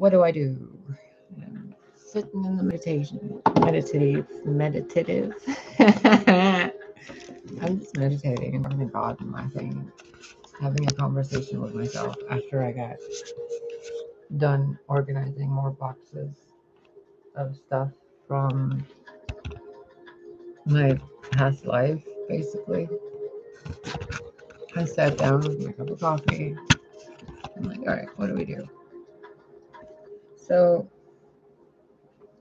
what do I do? I'm sitting in the meditative. I'm just meditating and talking to God and my thing, having a conversation with myself after I got done organizing more boxes of stuff from my past life, basically. I sat down with my cup of coffee. I'm like, all right, what do we do? So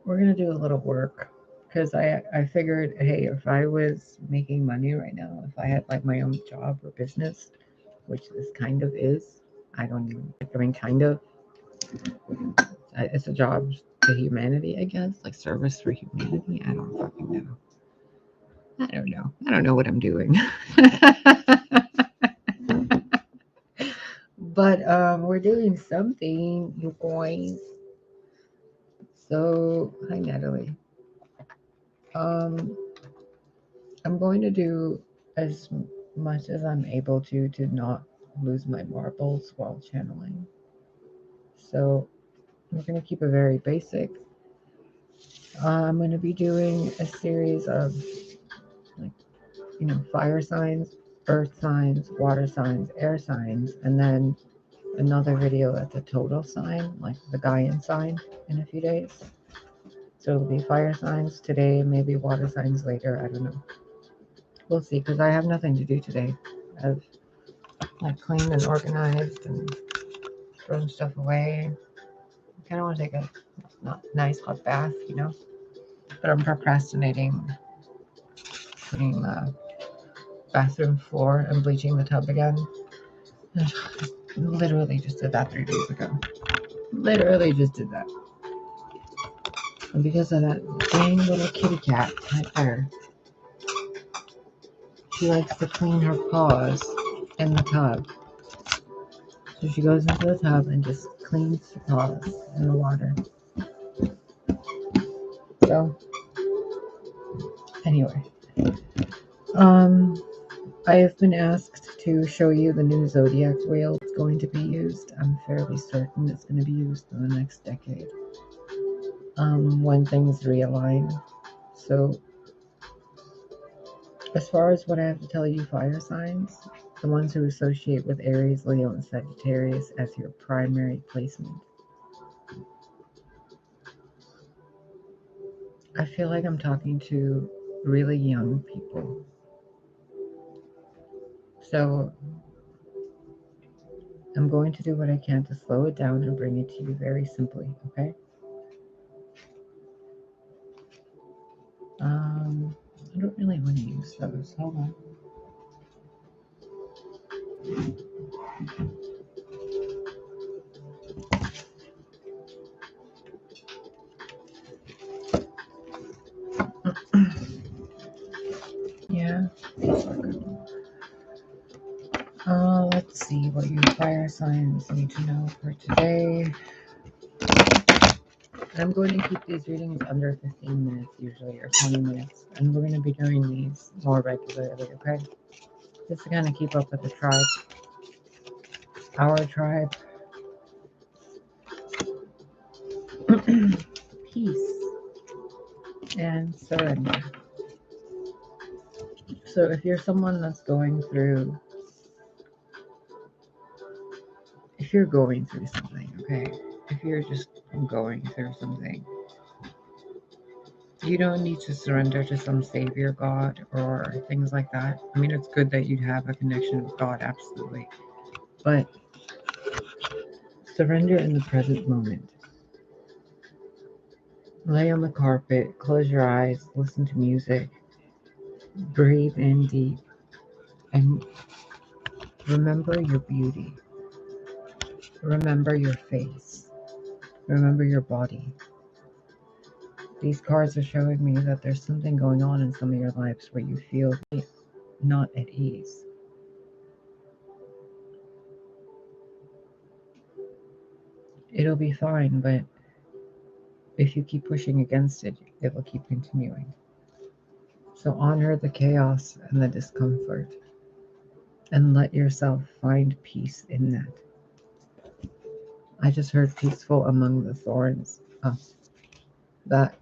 we're gonna do a little work because I figured, hey, if I was making money right now, if I had like my own job or business, which this kind of is, I don't even. I mean, kind of. It's a job to humanity, I guess, like service for humanity. I don't fucking know. I don't know. I don't know what I'm doing. But we're doing something, you guys. So hi Natalie. Um I'm going to do as much as I'm able to not lose my marbles while channeling. So we're going to keep it very basic. I'm going to be doing a series of, like, fire signs, earth signs, water signs, air signs, and then another video that's a total sign, like the Gaian sign, in a few days. So it'll be fire signs today, maybe water signs later. I don't know. We'll see, because I have nothing to do today. I've like cleaned and organized and thrown stuff away. I kind of want to take a nice hot bath, but I'm procrastinating putting the bathroom floor and bleaching the tub again. Literally just did that 3 days ago. Literally just did that. And because of that dang little kitty cat right there, she likes to clean her paws in the tub. So she goes into the tub and just cleans her paws in the water. So, anyway. I have been asked to show you the new zodiac wheel that's going to be used. I'm fairly certain it's going to be used in the next decade. When things realign. So, as far as what I have to tell you, fire signs, the ones who associate with Aries, Leo, and Sagittarius as your primary placement. I feel like I'm talking to really young people. So I'm going to do what I can to slow it down and bring it to you very simply, okay? I don't really want to use those. Hold on. Yeah, these are good. Let's see what your fire signs need to know for today. I'm going to keep these readings under 15 minutes usually, or 20 minutes. And we're going to be doing these more regularly, okay? Just to kind of keep up with the tribe. Our tribe. Peace and surrender. So if you're someone that's going through, something, okay? If you're just going through something, you don't need to surrender to some savior God or things like that. I mean, it's good that you have a connection with God, absolutely. But surrender in the present moment. Lay on the carpet, close your eyes, listen to music, breathe in deep, and remember your beauty. Remember your face. Remember your body. These cards are showing me that there's something going on in some of your lives where you feel not at ease. It'll be fine, but if you keep pushing against it, it will keep continuing. So honor the chaos and the discomfort and let yourself find peace in that. I just heard peaceful among the thorns. Oh, that.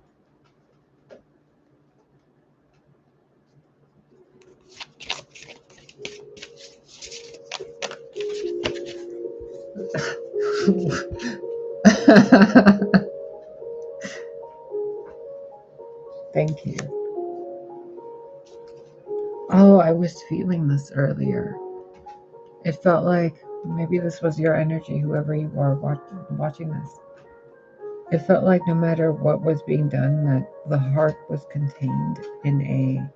Thank you. Oh, I was feeling this earlier. It felt like maybe this was your energy, whoever you are watching this. It felt like no matter what was being done, that the heart was contained in a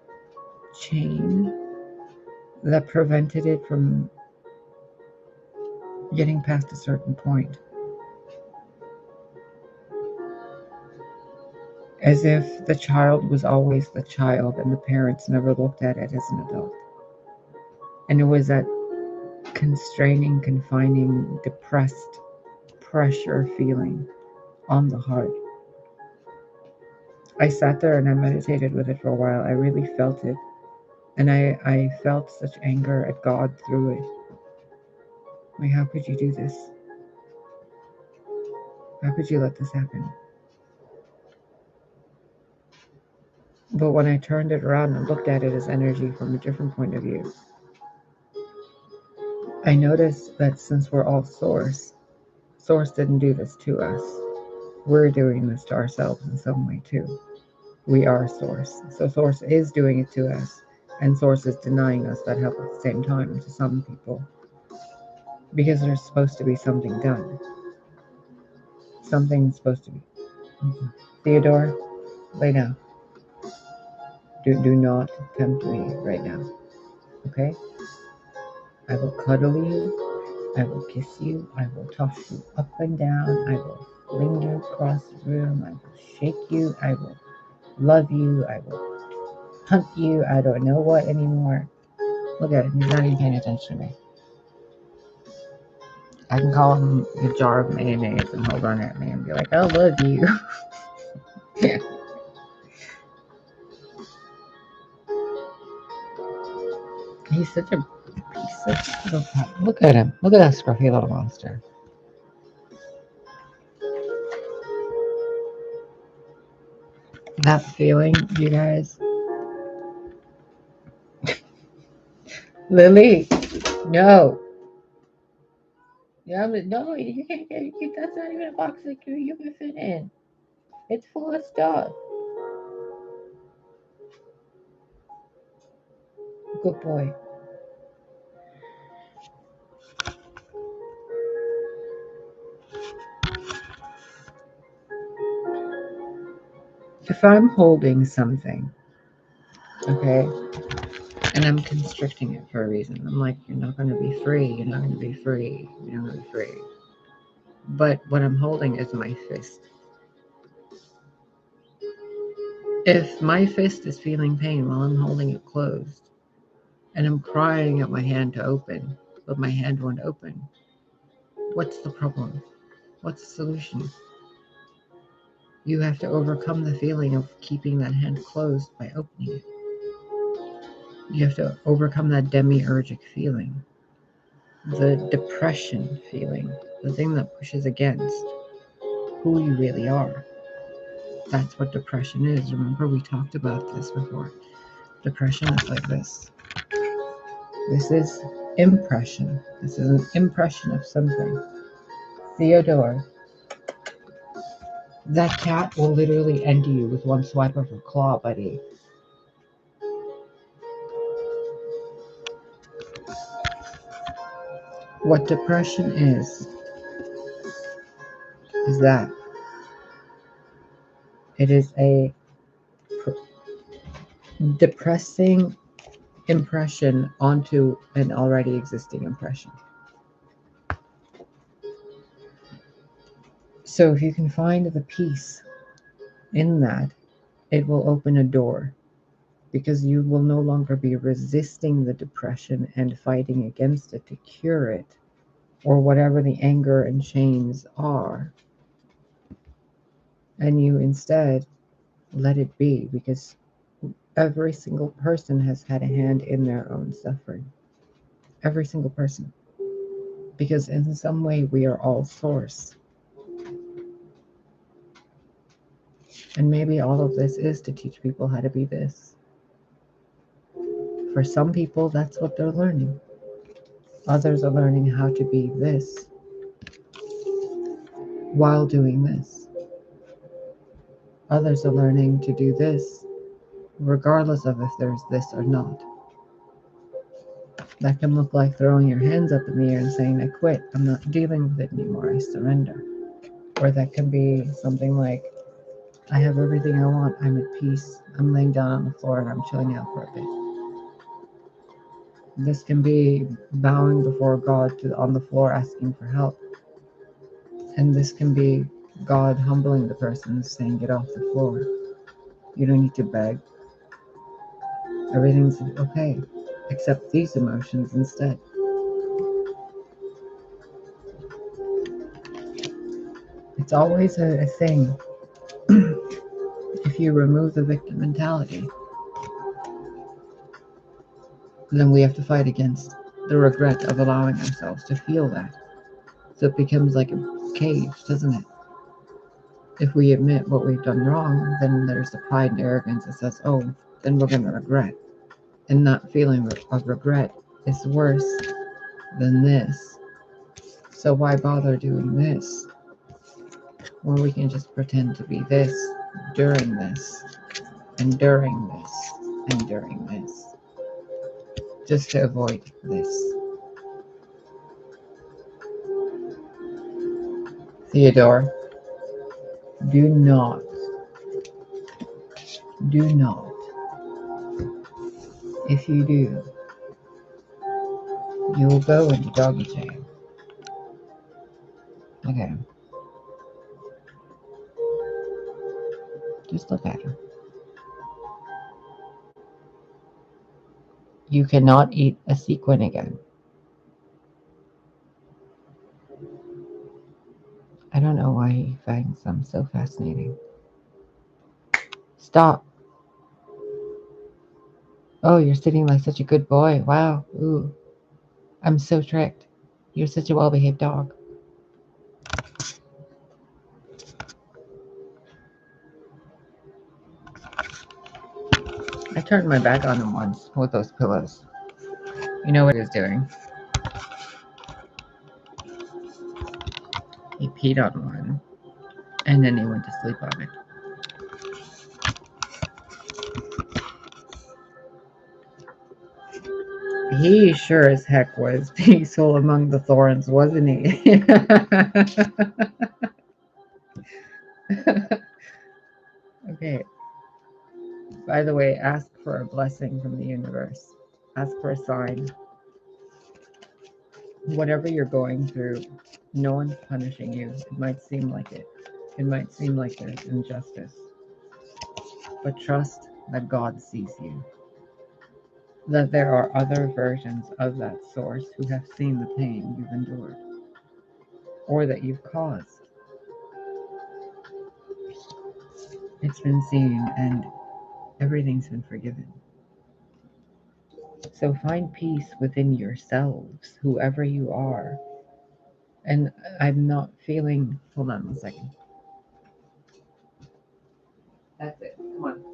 chain that prevented it from getting past a certain point. As if the child was always the child and the parents never looked at it as an adult. And it was that constraining, confining, depressed pressure feeling on the heart. I sat there and I meditated with it for a while. I really felt it. And I felt such anger at God through it. Like, how could you do this? How could you let this happen? But when I turned it around and looked at it as energy from a different point of view, I noticed that since we're all Source, Source didn't do this to us. We're doing this to ourselves in some way too. We are Source. So Source is doing it to us, and Source is denying us that help at the same time to some people. Because there's supposed to be something done. Something's supposed to be. Theodore, lay down. Do not tempt me right now. Okay? I will cuddle you. I will kiss you. I will toss you up and down. I will fling you across the room. I will shake you. I will love you. I will hunt you. I don't know what anymore. Look at him. He's not even paying attention to me. I can call him a jar of mayonnaise and he'll run at me and be like, I love you. Yeah. He's such a little cat. Look at him. Look at that scruffy little monster. That feeling, you guys. Lily, no. Yeah, but no, you can't get. That's not even a box that you can fit in. It's full of stuff. Good boy. If I'm holding something, okay, and I'm constricting it for a reason, I'm like, you're not going to be free. You're not going to be free. You're not going to be free. But what I'm holding is my fist. If my fist is feeling pain while I'm holding it closed, and I'm crying at my hand to open, but my hand won't open, what's the problem? What's the solution? You have to overcome the feeling of keeping that hand closed by opening it. You have to overcome that demiurgic feeling, the depression feeling, the thing that pushes against who you really are. That's what depression is. Remember, we talked about this before. Depression is like this. This is impression. This is an impression of something. Theodore, that cat will literally end you with one swipe of her claw, buddy. What depression is that it is a depressing impression onto an already existing impression. So if you can find the peace in that, it will open a door because you will no longer be resisting the depression and fighting against it to cure it or whatever the anger and chains are. And you instead let it be because every single person has had a hand in their own suffering. Every single person. Because in some way we are all Source. And maybe all of this is to teach people how to be this. For some people, that's what they're learning. Others are learning how to be this while doing this. Others are learning to do this regardless of if there's this or not. That can look like throwing your hands up in the air and saying, I quit, I'm not dealing with it anymore, I surrender. Or that can be something like, I have everything I want, I'm at peace, I'm laying down on the floor and I'm chilling out for a bit. This can be bowing before God on the floor asking for help. And this can be God humbling the person saying, get off the floor. You don't need to beg. Everything's okay. Accept these emotions instead. It's always a thing. If you remove the victim mentality, then we have to fight against the regret of allowing ourselves to feel that. So it becomes like a cage, doesn't it? If we admit what we've done wrong, then there's the pride and arrogance that says, oh, then we're going to regret. And that feeling of regret is worse than this. So why bother doing this when we can just pretend to be this during this and during this and during this, just to avoid this. Theodore, do not, if you do, you will go into doggy jail. Okay. Just look at her. You cannot eat a sequin again. I don't know why he finds them so fascinating. Stop. Oh, you're sitting like such a good boy. Wow. Ooh. I'm so tricked. You're such a well-behaved dog. I turned my back on him once with those pillows. You know what he was doing? He peed on one, and then he went to sleep on it. He sure as heck was peaceful among the thorns, wasn't he? Okay. By the way, ask for a blessing from the universe. Ask for a sign. Whatever you're going through, no one's punishing you. It might seem like it. It might seem like there's injustice. But trust that God sees you. That there are other versions of that source who have seen the pain you've endured or that you've caused. It's been seen and everything's been forgiven. So find peace within yourselves, whoever you are. And I'm not feeling, hold on 1 second. That's it. Come on.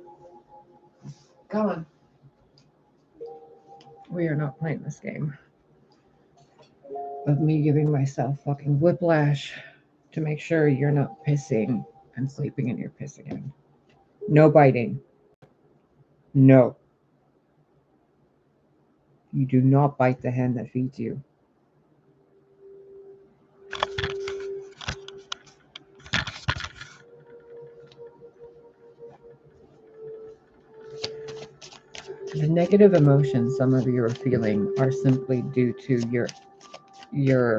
Come on. We are not playing this game of me giving myself fucking whiplash to make sure you're not pissing and sleeping in your piss again. No biting. No. You do not bite the hand that feeds you. The negative emotions some of you are feeling are simply due to your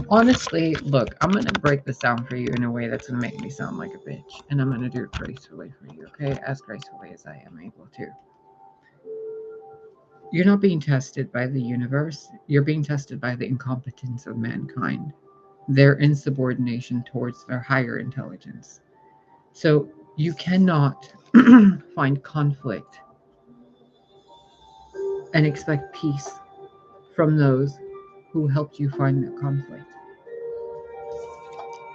honestly, look, I'm going to break this down for you in a way that's going to make me sound like a bitch. And I'm going to do it gracefully for you, okay? As gracefully as I am able to. You're not being tested by the universe. You're being tested by the incompetence of mankind, their insubordination towards their higher intelligence. So you cannot find conflict and expect peace from those who helped you find that conflict.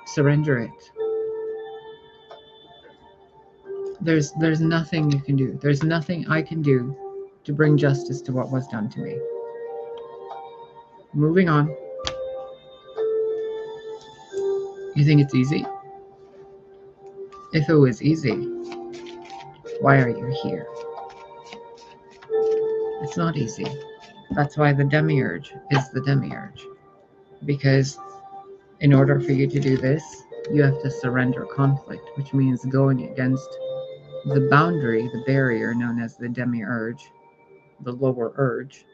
Surrender it. There's nothing you can do. There's nothing I can do to bring justice to what was done to me. Moving on. You think it's easy? If it was easy, why are you here? It's not easy. That's why the demiurge is the demiurge. Because in order for you to do this, you have to surrender conflict, which means going against the boundary, the barrier known as the demiurge, the lower urge,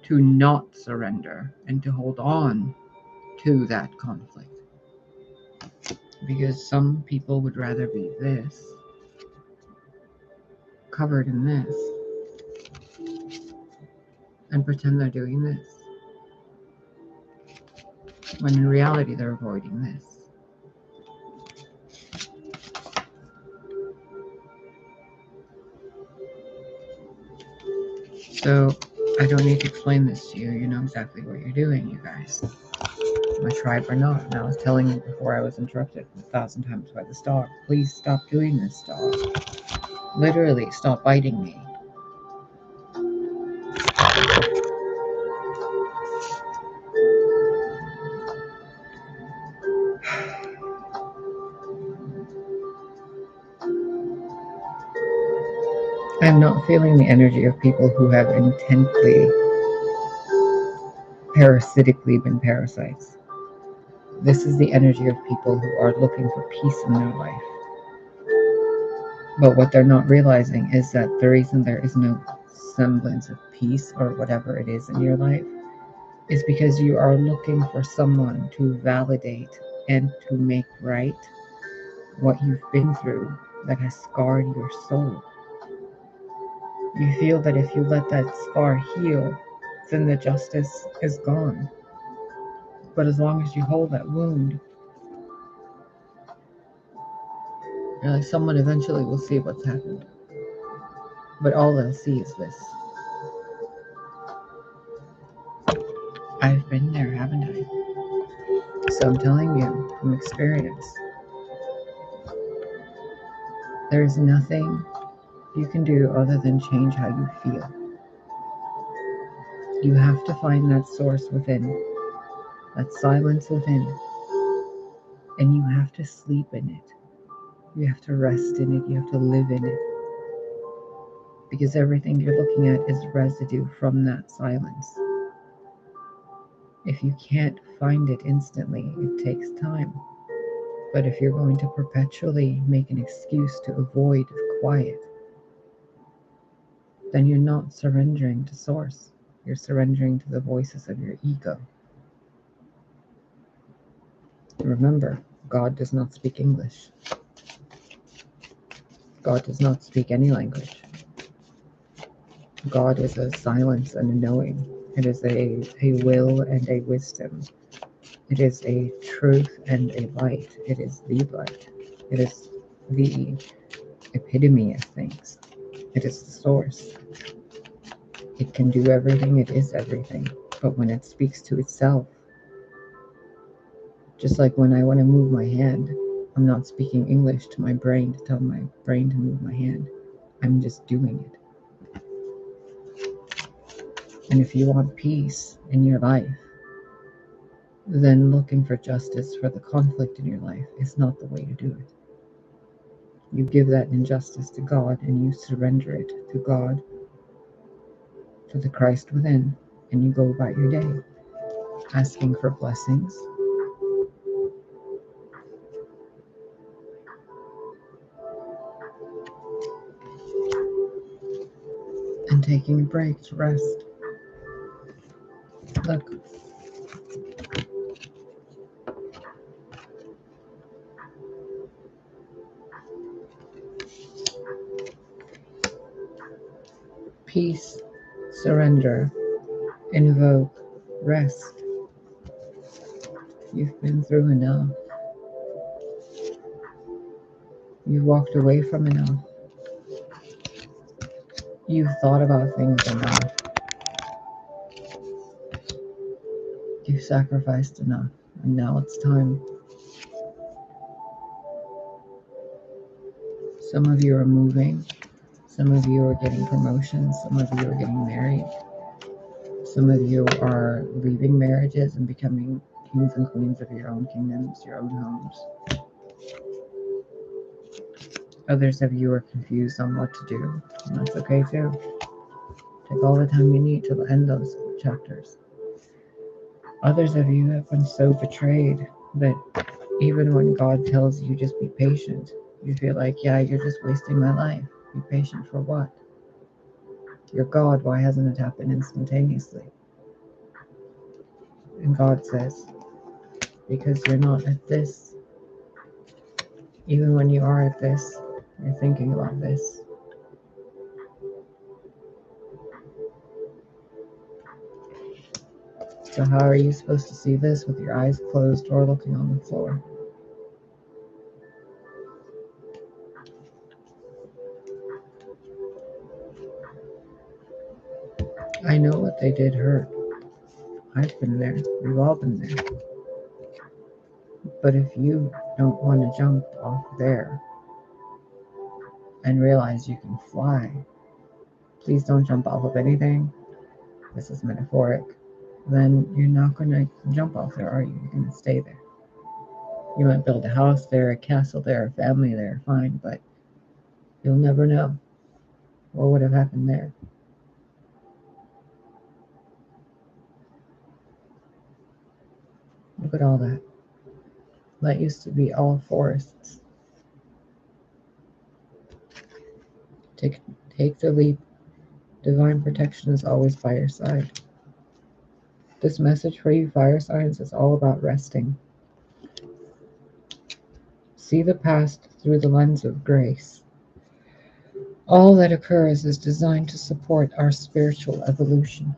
to not surrender and to hold on to that conflict. Because some people would rather be this, covered in this, and pretend they're doing this, when in reality they're avoiding this. So I don't need to explain this to you. You know exactly what you're doing, you guys. My tribe or not. And I was telling you before I was interrupted 1,000 times by this dog. Please stop doing this, dog. Literally, stop biting me. I'm not feeling the energy of people who have intently, parasitically been parasites. This is the energy of people who are looking for peace in their life. But what they're not realizing is that the reason there is no semblance of peace or whatever it is in your life is because you are looking for someone to validate and to make right what you've been through that has scarred your soul. You feel that if you let that scar heal, then the justice is gone. But as long as you hold that wound, you're like, someone eventually will see what's happened. But all they'll see is this. I've been there, haven't I? So I'm telling you from experience, there's nothing you can do other than change how you feel. You have to find that source within, that silence within, and you have to sleep in it. You have to rest in it. You have to live in it. Because everything you're looking at is residue from that silence. If you can't find it instantly, it takes time. But if you're going to perpetually make an excuse to avoid quiet, then you're not surrendering to source. You're surrendering to the voices of your ego. Remember, God does not speak English. God does not speak any language. God is a silence and a knowing. It is a will and a wisdom. It is a truth and a light. It is the light. It is the epitome of things. It is the source. It can do everything. It is everything. But when it speaks to itself, just like when I want to move my hand, I'm not speaking English to my brain to tell my brain to move my hand. I'm just doing it. And if you want peace in your life, then looking for justice for the conflict in your life is not the way to do it. You give that injustice to God and you surrender it to God, to the Christ within, and you go about your day asking for blessings, and taking a break to rest. Look, peace, surrender, invoke, rest. You've been through enough. You've walked away from enough. You've thought about things enough. You've sacrificed enough. And now it's time. Some of you are moving. Some of you are getting promotions. Some of you are getting married. Some of you are leaving marriages and becoming kings and queens of your own kingdoms, your own homes. Others of you are confused on what to do, and that's okay too. Take all the time you need to end those chapters. Others of you have been so betrayed that even when God tells you just be patient, you feel like, yeah, you're just wasting my life. Be patient for what? You're God. Why hasn't it happened instantaneously? And God says, because you're not at this. Even when you are at this, you're thinking about this. So how are you supposed to see this with your eyes closed or looking on the floor? I know what they did hurt. I've been there. We've all been there. But if you don't want to jump off there and realize you can fly, please don't jump off of anything. This is metaphoric. Then you're not going to jump off there, are you? You're going to stay there. You might build a house there, a castle there, a family there, fine, but you'll never know what would have happened there. Look at all that. That used to be all forests. Take the leap. Divine protection is always by your side. This message for you fire signs is all about resting. See the past through the lens of grace. All that occurs is designed to support our spiritual evolution.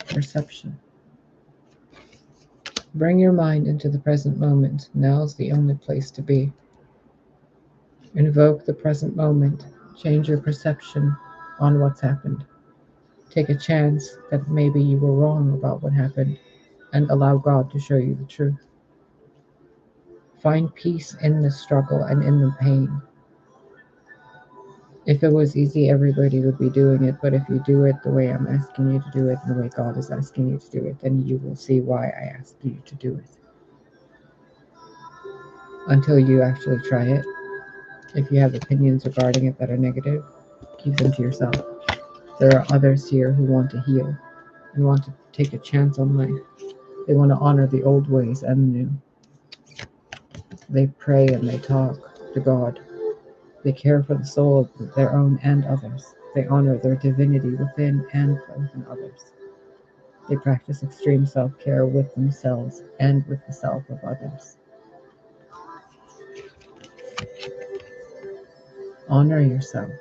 Perception. Bring your mind into the present moment. Now's the only place to be. Invoke the present moment. Change your perception on what's happened. Take a chance that maybe you were wrong about what happened and allow God to show you the truth. Find peace in the struggle and in the pain. If it was easy, everybody would be doing it, but if you do it the way I'm asking you to do it, and the way God is asking you to do it, then you will see why I asked you to do it. Until you actually try it, if you have opinions regarding it that are negative, keep them to yourself. There are others here who want to heal and want to take a chance on life. They want to honor the old ways and the new. They pray and they talk to God. They care for the soul of their own and others. They honor their divinity within and within others. They practice extreme self-care with themselves and with the self of others. Honor yourself.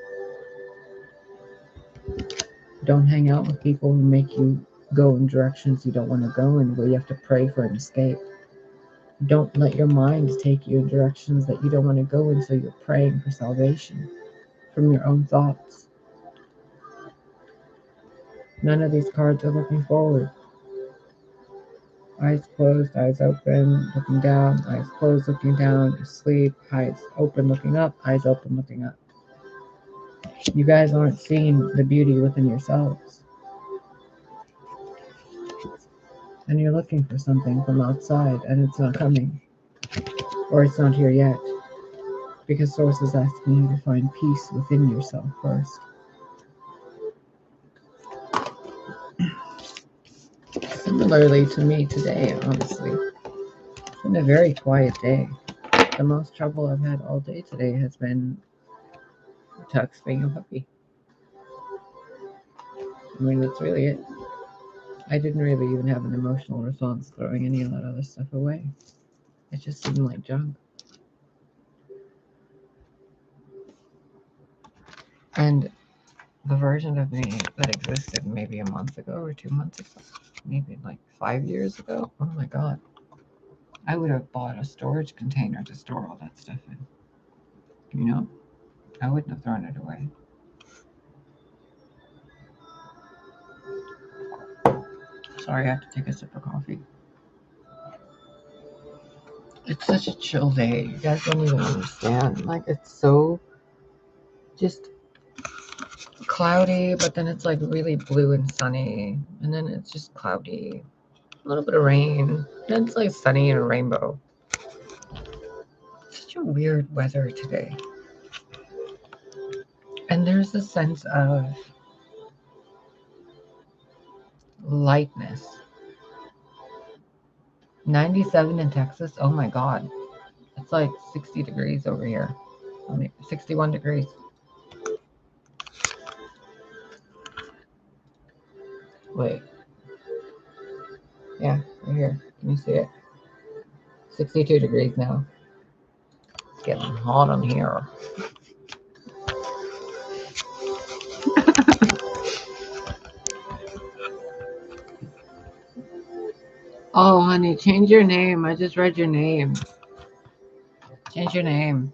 Don't hang out with people who make you go in directions you don't want to go in, where you have to pray for an escape. Don't let your mind take you in directions that you don't want to go in, so you're praying for salvation from your own thoughts. None of these cards are looking forward. Eyes closed, eyes open, looking down, eyes closed, looking down, asleep, eyes open, looking up, eyes open, looking up. You guys aren't seeing the beauty within yourselves. And you're looking for something from outside, and it's not coming. Or it's not here yet. Because Source is asking you to find peace within yourself first. Similarly to me today, honestly, it's been a very quiet day. The most trouble I've had all day today has been Tux being a puppy. I mean, that's really it. I didn't really even have an emotional response throwing any of that other stuff away. It just seemed like junk. And the version of me that existed maybe a month ago or 2 months ago, maybe like 5 years ago, oh my God, I would have bought a storage container to store all that stuff in. You know, I wouldn't have thrown it away. Sorry, I have to take a sip of coffee. It's such a chill day. You guys don't even understand. Like, it's so just cloudy, but then it's like really blue and sunny. And then it's just cloudy. A little bit of rain. Then it's like sunny and a rainbow. Such a weird weather today. And there's a sense of lightness. 97 in Texas. Oh my God. It's like 60 degrees over here. I mean, 61 degrees. Wait. Yeah, right here. Can you see it? 62 degrees now. It's getting hot on here. Oh, honey, change your name. I just read your name. Change your name.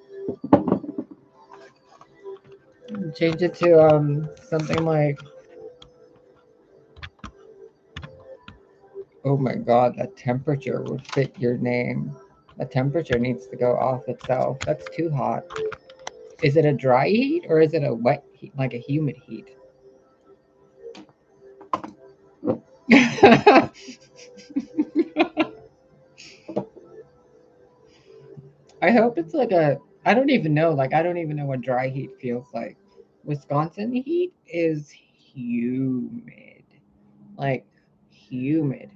Change it to something like, oh my God, that temperature would fit your name. The temperature needs to go off itself. That's too hot. Is it a dry heat or is it a wet heat, like a humid heat? I hope it's like a, I don't even know. Like, I don't even know what dry heat feels like. Wisconsin heat is humid. Like, humid.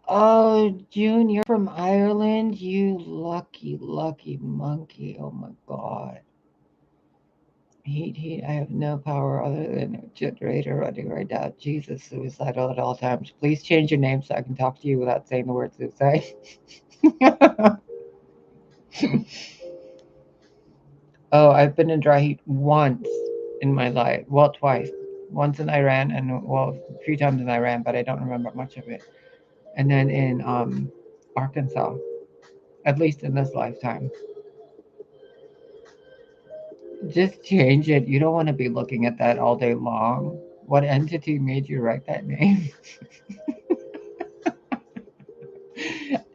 Oh, June, you're from Ireland? You lucky, lucky monkey. Oh my God. Heat, heat. I have no power other than a generator running right now. Jesus, suicidal at all times. Please change your name so I can talk to you without saying the word suicide. Oh, I've been in dry heat once in my life. Well, twice. Once in Iran and, well, a few times in Iran, but I don't remember much of it. And then in Arkansas, at least in this lifetime. Just change it. You don't want to be looking at that all day long. What entity made you write that name?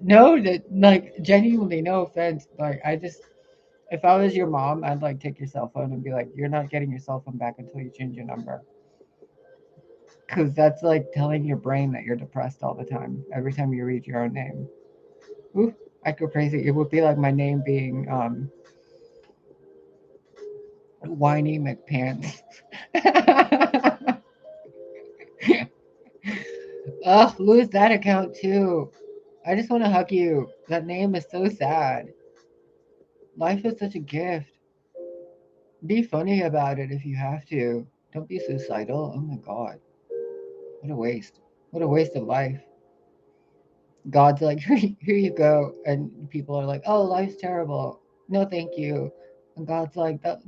No, that, like, genuinely, no offense. Like, I just, if I was your mom, I'd like take your cell phone and be like, you're not getting your cell phone back until you change your number. Because that's like telling your brain that you're depressed all the time, every time you read your own name. Ooh, I'd go crazy. It would be like my name being Whiny McPants. Ugh, lose that account too. I just want to hug you. That name is so sad. Life is such a gift. Be funny about it if you have to. Don't be suicidal. Oh my God. What a waste. What a waste of life. God's like, here you go. And people are like, oh, life's terrible. No, thank you. And God's like, that's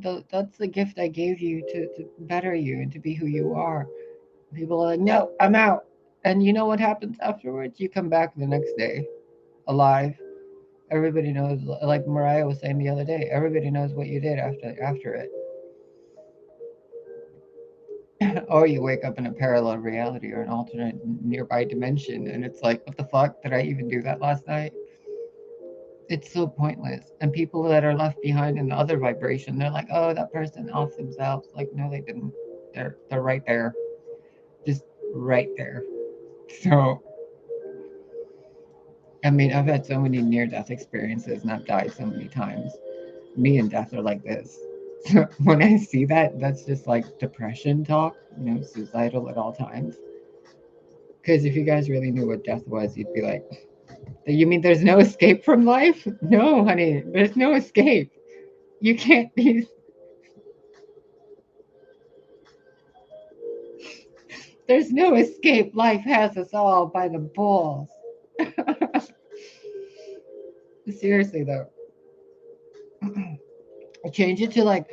the gift I gave you to better you and to be who you are. People are like, no, I'm out. And you know what happens afterwards? You come back the next day alive. Everybody knows, like Mariah was saying the other day, everybody knows what you did after it. Or you wake up in a parallel reality or an alternate nearby dimension, and it's like, what the fuck? Did I even do that last night? It's so pointless. And people that are left behind in the other vibration, they're like, oh, that person off themselves. Like, no, they didn't. They're right there, just right there. So, I mean, I've had so many near death experiences, and I've died so many times. Me and death are like this. So when I see that, that's just like depression talk, suicidal at all times. Because if you guys really knew what death was, you'd be like, you mean there's no escape from life? No, honey, there's no escape. You can't be. There's no escape. Life has us all by the balls. Seriously, though, change it to like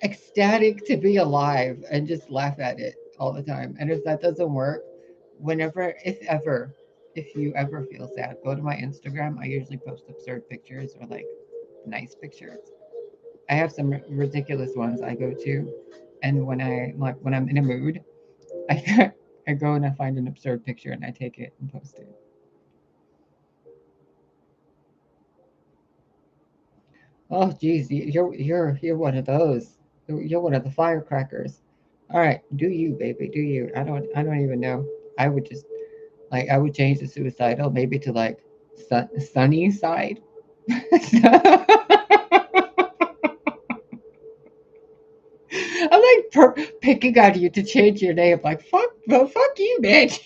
ecstatic to be alive and just laugh at it all the time. And if that doesn't work, whenever, if you ever feel sad, go to my Instagram. I usually post absurd pictures or like nice pictures. I have some ridiculous ones I go to, and when I'm in a mood, I I go and I find an absurd picture and I take it and post it. Oh, geez, you're one of those. You're one of the firecrackers. All right, do you, baby? Do you? I don't even know. I would just like I would change the suicidal maybe to like sunny side. I'm like picking on you to change your name. Like fuck, well, fuck you, bitch.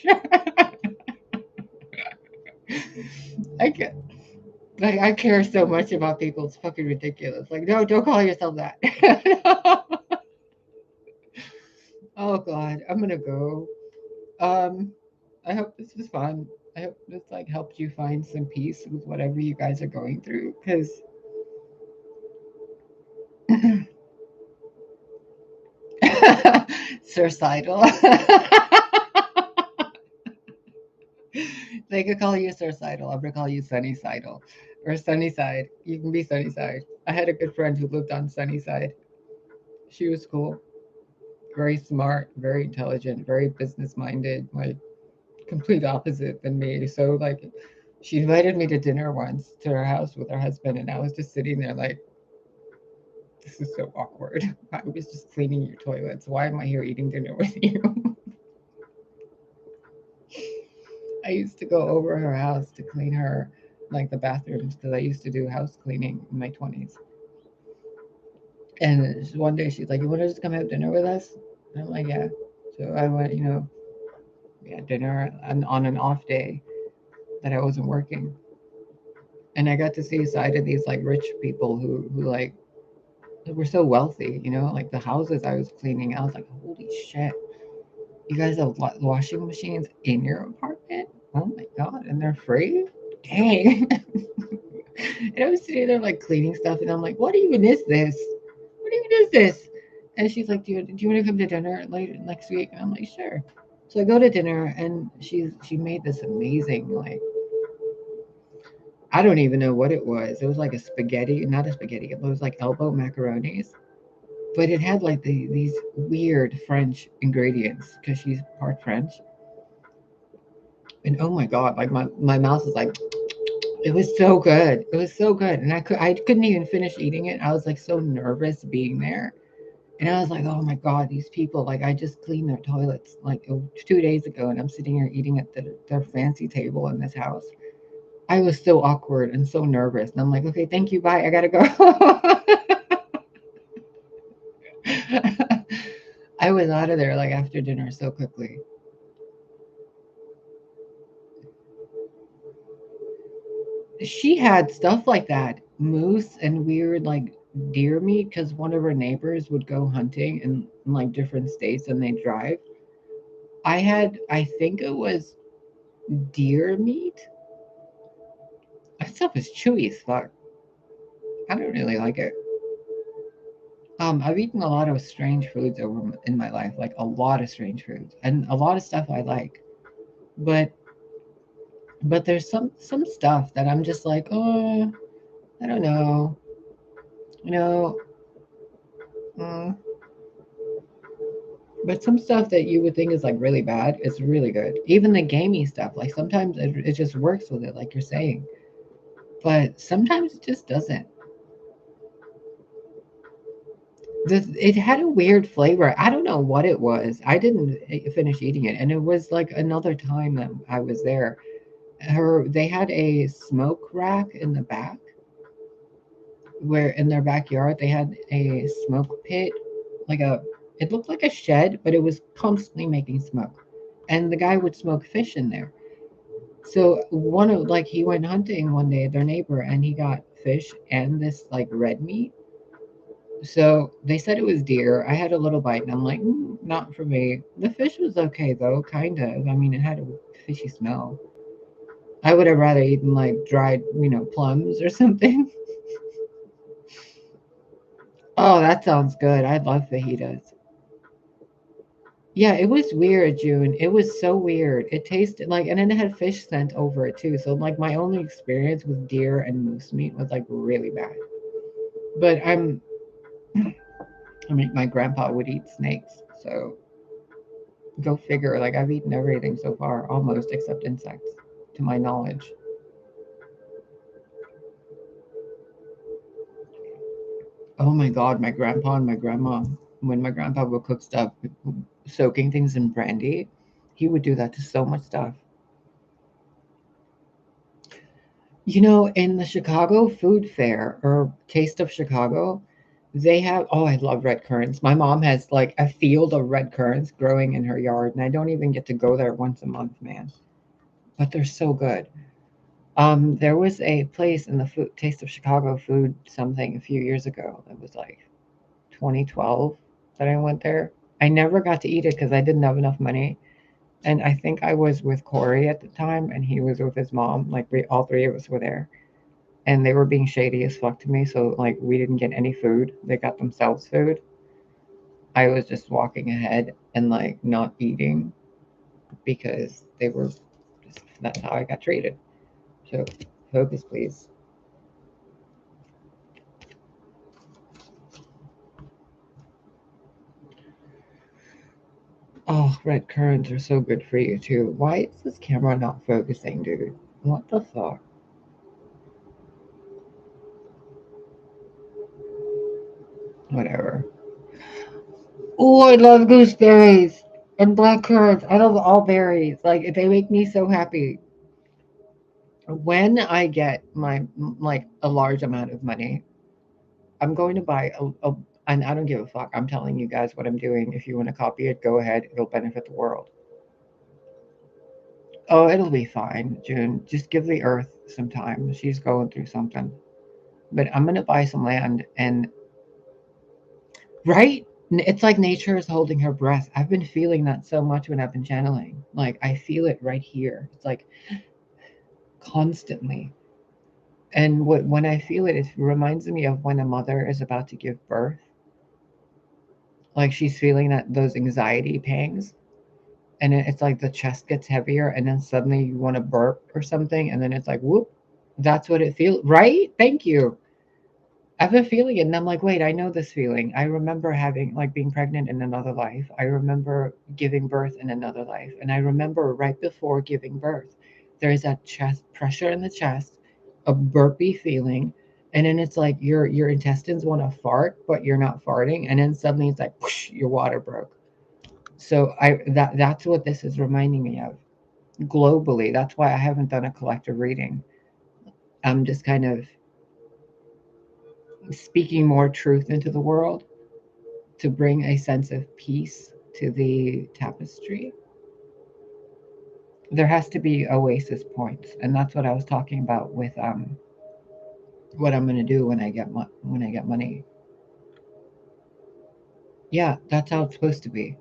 I get, like I care so much about people. It's fucking ridiculous. Like no, don't call yourself that. Oh God, I'm gonna go. Um, I hope this was fun. I hope this like helped you find some peace with whatever you guys are going through. Because suicidal. They could call you suicidal. I'm gonna call you Sunnysidal or Sunnyside. You can be Sunnyside. I had a good friend who lived on Sunnyside. She was cool, very smart, very intelligent, very business minded. Like complete opposite than me. So like, she invited me to dinner once to her house with her husband, and I was just sitting there like, this is so awkward. I was just cleaning your toilets. Why am I here eating dinner with you? I used to go over her house to clean her, like the bathrooms, because I used to do house cleaning in my 20s. And one day she's like, "You want to just come have dinner with us?" And I'm like, "Yeah." So I went, we had dinner on an off day that I wasn't working. And I got to see a side of these like rich people who like were so wealthy, like the houses I was cleaning. I was like, holy shit, you guys have washing machines in your apartment? Oh my God. And they're free? Dang. And I was sitting there like cleaning stuff, and I'm like, what even is this? What even is this? And she's like, do you want to come to dinner later next week? And I'm like, sure. So I go to dinner, and she made this amazing, like, I don't even know what it was. It was like a spaghetti, not a spaghetti. It was like elbow macaronis, but it had like these weird French ingredients because she's part French. And oh my God, like my mouth was like, it was so good. It was so good. And I couldn't even finish eating it. I was like so nervous being there. And I was like, oh my God, these people, like I just cleaned their toilets like 2 days ago, and I'm sitting here eating at their fancy table in this house. I was so awkward and so nervous. And I'm like, okay, thank you. Bye. I gotta go. I was out of there like after dinner so quickly. She had stuff like that, moose and weird like deer meat, because one of her neighbors would go hunting in like different states and they drive. I think it was deer meat. That stuff is chewy as fuck. I don't really like it. I've eaten a lot of strange foods in my life, like a lot of strange foods, and a lot of stuff I like. But there's some stuff that I'm just like, oh, I don't know, you know. Mm, But some stuff that you would think is like really bad is really good. Even the gamey stuff, like sometimes it just works with it, like you're saying. But sometimes it just doesn't. It had a weird flavor. I don't know what it was. I didn't finish eating it, and it was like another time that I was there. They had a smoke rack in the back, where in their backyard they had a smoke pit, like a it looked like a shed, but it was constantly making smoke, and the guy would smoke fish in there. So he went hunting one day, their neighbor, and he got fish and this like red meat. So they said it was deer. I had a little bite, and I'm like, not for me. The fish was okay though, kind of. I mean, it had a fishy smell. I would have rather eaten like dried, plums or something. Oh, that sounds good. I love fajitas. Yeah, it was weird, June. It was so weird. It tasted like, and then it had fish scent over it too. So like my only experience with deer and moose meat was like really bad. But I mean, my grandpa would eat snakes, so go figure. Like I've eaten everything so far, almost except insects, to my knowledge. Oh my God, my grandpa and my grandma, when my grandpa would cook stuff, soaking things in brandy, he would do that to so much stuff. You know, in the Chicago Food Fair or Taste of Chicago, they have, oh, I love red currants. My mom has like a field of red currants growing in her yard, and I don't even get to go there once a month, man. But they're so good. There was a place in the food Taste of Chicago food something a few years ago. It was like 2012 that I went there. I never got to eat it because I didn't have enough money. And I think I was with Corey at the time, and he was with his mom. Like all three of us were there, and they were being shady as fuck to me. So like we didn't get any food. They got themselves food. I was just walking ahead and like not eating because they were. That's how I got treated. So focus, please. Oh, red currants are so good for you too. Why is this camera not focusing, dude? What the fuck? Whatever. Oh, I love gooseberries and black currants. I love all berries. Like they make me so happy. When I get my like a large amount of money, I'm going to buy a and I don't give a fuck. I'm telling you guys what I'm doing. If you want to copy it, go ahead. It'll benefit the world. Oh, it'll be fine, June. Just give the earth some time. She's going through something. But I'm gonna buy some land and right? It's like nature is holding her breath. I've been feeling that so much when I've been channeling. Like I feel it right here. It's like constantly. And when I feel it, it reminds me of when a mother is about to give birth. Like she's feeling that those anxiety pangs, and it's like the chest gets heavier, and then suddenly you want to burp or something, and then it's like whoop. That's what it feels, right? Thank you. I've been feeling it, and I'm like, wait, I know this feeling. I remember having like being pregnant in another life. I remember giving birth in another life, and I remember right before giving birth, there is that chest pressure in the chest, a burpy feeling, and then it's like your intestines want to fart, but you're not farting, and then suddenly it's like whoosh, your water broke. So that's what this is reminding me of globally. That's why I haven't done a collective reading. I'm just kind of speaking more truth into the world to bring a sense of peace to the tapestry. There has to be oasis points, and that's what I was talking about with what I'm going to do when I get money. Yeah, that's how it's supposed to be.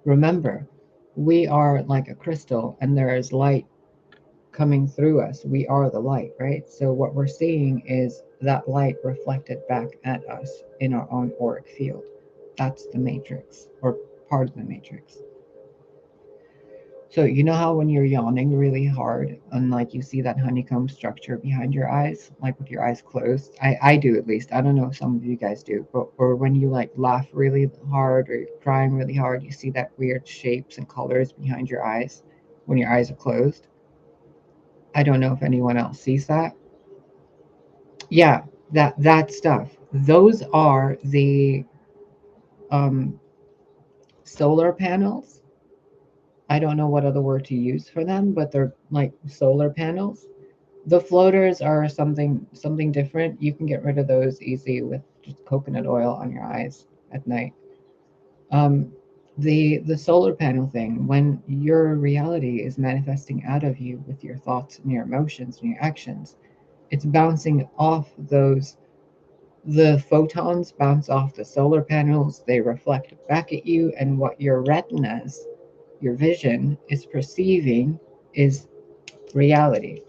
Remember, we are like a crystal, and there is light coming through us. We are the light, right? So what we're seeing is that light reflected back at us in our own auric field. That's the matrix, or part of the matrix. So you know how when you're yawning really hard and like you see that honeycomb structure behind your eyes, like with your eyes closed? I do at least. I don't know if some of you guys do, but or when you like laugh really hard or you're crying really hard, you see that weird shapes and colors behind your eyes when your eyes are closed. I don't know if anyone else sees that. Yeah, that stuff. Those are the um, solar panels. I don't know what other word to use for them, but they're like solar panels. The floaters are something different. You can get rid of those easy with just coconut oil on your eyes at night. Um, the solar panel thing, when your reality is manifesting out of you with your thoughts and your emotions and your actions, it's bouncing off those. The photons bounce off the solar panels. They reflect back at you, and what your retinas, your vision, is perceiving is reality.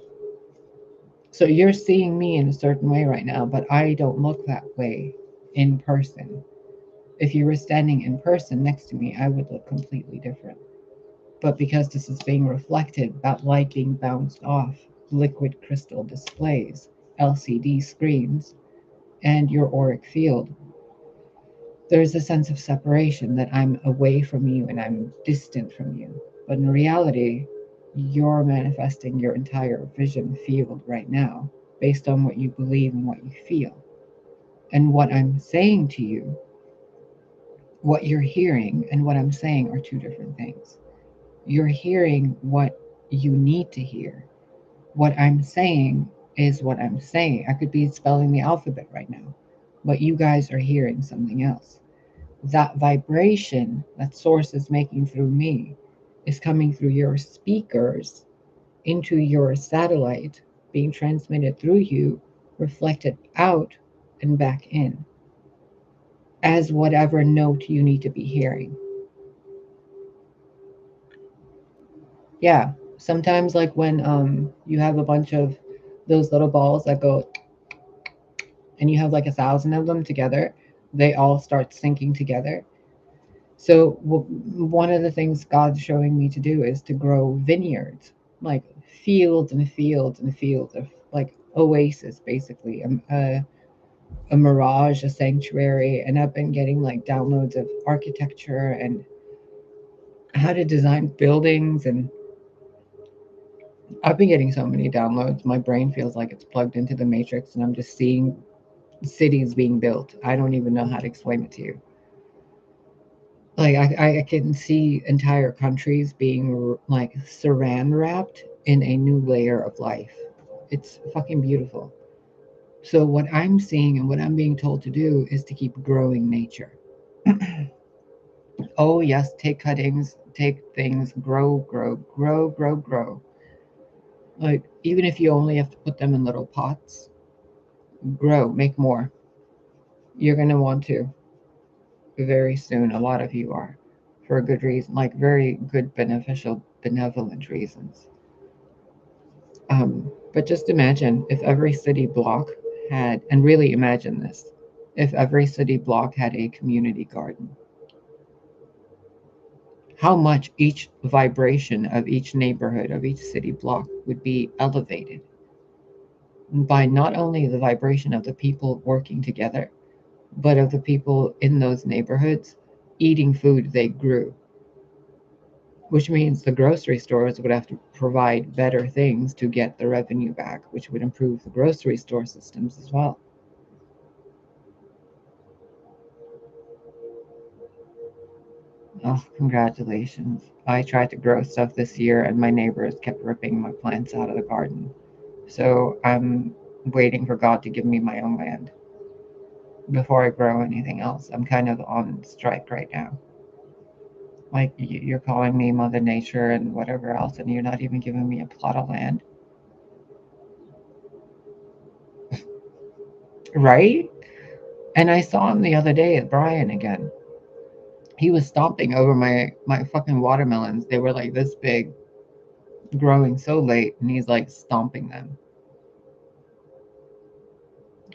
So you're seeing me in a certain way right now, but I don't look that way in person. If you were standing in person next to me, I would look completely different. But because this is being reflected, that light being bounced off liquid crystal displays, LCD screens, and your auric field, there's a sense of separation that I'm away from you and I'm distant from you. But in reality, you're manifesting your entire vision field right now based on what you believe and what you feel. And what I'm saying to you, what you're hearing and what I'm saying are two different things. You're hearing what you need to hear. What I'm saying is what I'm saying. I could be spelling the alphabet right now, but you guys are hearing something else. That vibration that source is making through me is coming through your speakers into your satellite, being transmitted through you, reflected out and back in as whatever note you need to be hearing. Yeah, sometimes like when you have a bunch of those little balls that go and you have like 1,000 of them together, they all start syncing together. So one of the things God's showing me to do is to grow vineyards, like fields and fields and fields of like oasis, basically a mirage, a sanctuary. And I've been getting like downloads of architecture and how to design buildings, and I've been getting so many downloads. My brain feels like it's plugged into the matrix, and I'm just seeing cities being built. I don't even know how to explain it to you. Like I can see entire countries being like saran wrapped in a new layer of life. It's fucking beautiful. So what I'm seeing and what I'm being told to do is to keep growing nature. Oh yes, take cuttings, take things, grow, grow, grow, grow, grow. Like even if you only have to put them in little pots, grow, make more. You're gonna want to very soon. A lot of you are, for a good reason, like very good, beneficial, benevolent reasons. But just imagine if every city block had, and really imagine this, if every city block had a community garden, how much each vibration of each neighborhood, of each city block would be elevated by not only the vibration of the people working together, but of the people in those neighborhoods eating food they grew, which means the grocery stores would have to provide better things to get the revenue back, which would improve the grocery store systems as well. Oh, congratulations. I tried to grow stuff this year and my neighbors kept ripping my plants out of the garden. So I'm waiting for God to give me my own land before I grow anything else. I'm kind of on strike right now. Like, you're calling me Mother Nature and whatever else, and you're not even giving me a plot of land. Right? And I saw him the other day at Brian again. He was stomping over my fucking watermelons. They were like this big, growing so late, and he's like stomping them.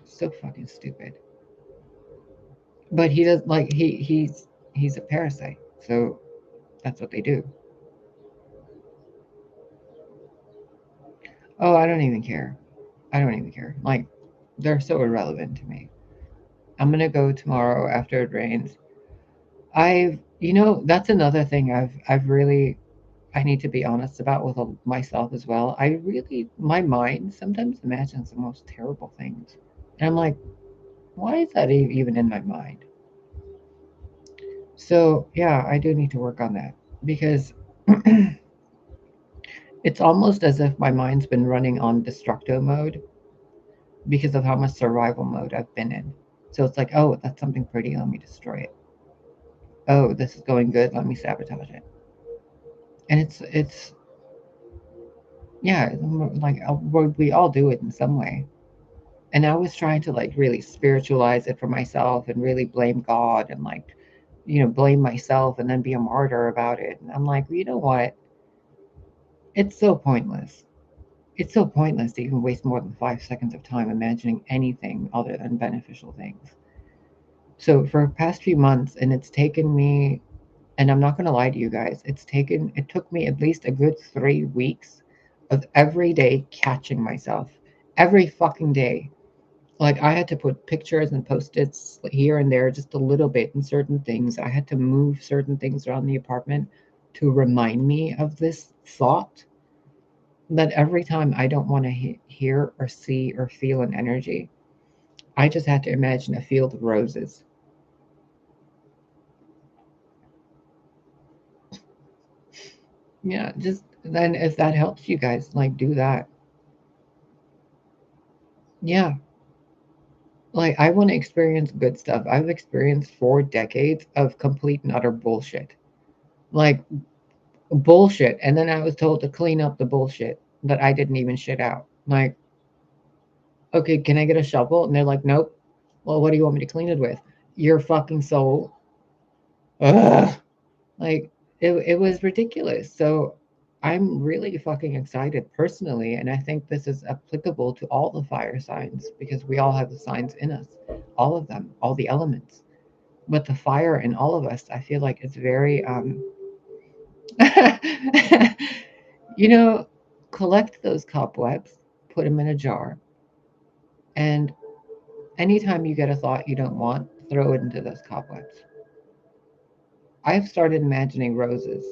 So fucking stupid. But he does like he's a parasite. So that's what they do. Oh, I don't even care. I don't even care. Like, they're so irrelevant to me. I'm gonna go tomorrow after it rains. That's another thing I've really, I need to be honest about with myself as well. My mind sometimes imagines the most terrible things. And I'm like, why is that even in my mind? So, yeah, I do need to work on that because it's almost as if my mind's been running on destructo mode because of how much survival mode I've been in. So it's like, oh, that's something pretty, let me destroy it. Oh, this is going good, let me sabotage it. And it's yeah, like we all do it in some way. And I was trying to like really spiritualize it for myself and really blame God and like, blame myself and then be a martyr about it. And I'm like, well, you know what? It's so pointless. It's so pointless to even waste more than 5 seconds of time imagining anything other than beneficial things. So for the past few months, and it's taken me, and I'm not going to lie to you guys, it took me at least a good 3 weeks of every day catching myself. Every fucking day. Like, I had to put pictures and post-its here and there just a little bit in certain things. I had to move certain things around the apartment to remind me of this thought that every time I don't want to hear or see or feel an energy, I just had to imagine a field of roses. Yeah, just then if that helps you guys, like do that. Yeah, like I want to experience good stuff. I've experienced 4 decades of complete and utter bullshit. Like bullshit. And then I was told to clean up the bullshit that I didn't even shit out. Like, okay, can I get a shovel? And they're like, nope. Well, what do you want me to clean it with? Your fucking soul. Ugh. Like, it was ridiculous. So I'm really fucking excited personally. And I think this is applicable to all the fire signs because we all have the signs in us, all of them, all the elements. But the fire in all of us, I feel like it's very, you know, collect those cobwebs, put them in a jar, and anytime you get a thought you don't want, throw it into those cobwebs. I've started imagining roses,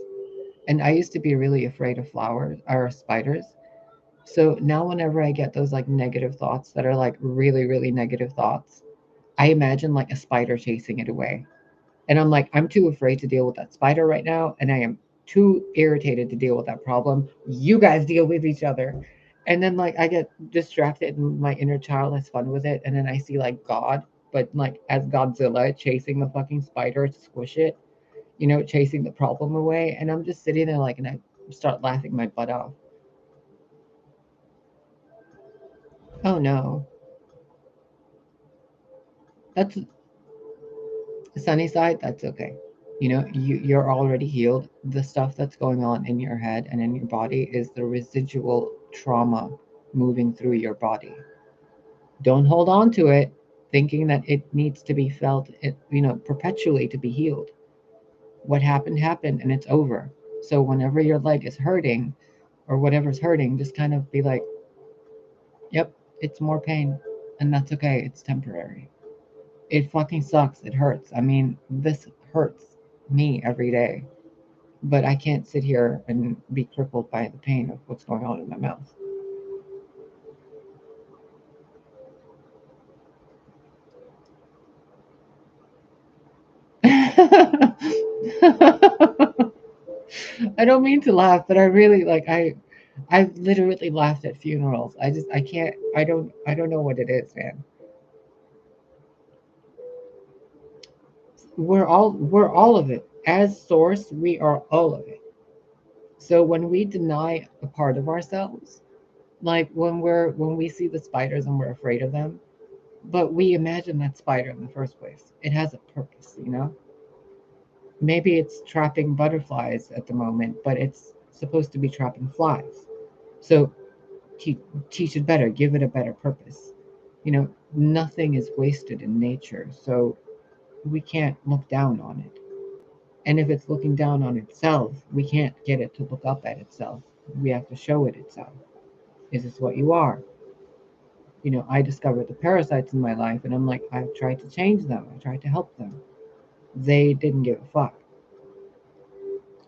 and I used to be really afraid of flowers or spiders. So now, whenever I get those like negative thoughts that are like really, really negative thoughts, I imagine like a spider chasing it away. And I'm like, I'm too afraid to deal with that spider right now. And I am too irritated to deal with that problem. You guys deal with each other. And then like I get distracted and my inner child has fun with it. And then I see like God, but like as Godzilla chasing the fucking spider to squish it, chasing the problem away. And I'm just sitting there like, and I start laughing my butt off. Oh no. That's the sunny side. That's okay. You're already healed. The stuff that's going on in your head and in your body is the residual trauma moving through your body. Don't hold on to it thinking that it needs to be felt, perpetually to be healed. What happened happened and it's over. So whenever your leg is hurting or whatever's hurting, just kind of be like, yep, it's more pain and that's okay. It's temporary. It fucking sucks. It hurts. I mean, this hurts me every day. But I can't sit here and be crippled by the pain of what's going on in my mouth. I don't mean to laugh, but I really like I've literally laughed at funerals. I can't I don't know what it is, man. We're all of it. As source, we are all of it. So when we deny a part of ourselves, like when we see the spiders and we're afraid of them, but we imagine that spider in the first place. It has a purpose. Maybe it's trapping butterflies at the moment, but it's supposed to be trapping flies. So teach it better, give it a better purpose. Nothing is wasted in nature, so we can't look down on it. And if it's looking down on itself, we can't get it to look up at itself. We have to show it itself. Is this what you are? I discovered the parasites in my life, and I'm like, I've tried to change them. I tried to help them. They didn't give a fuck.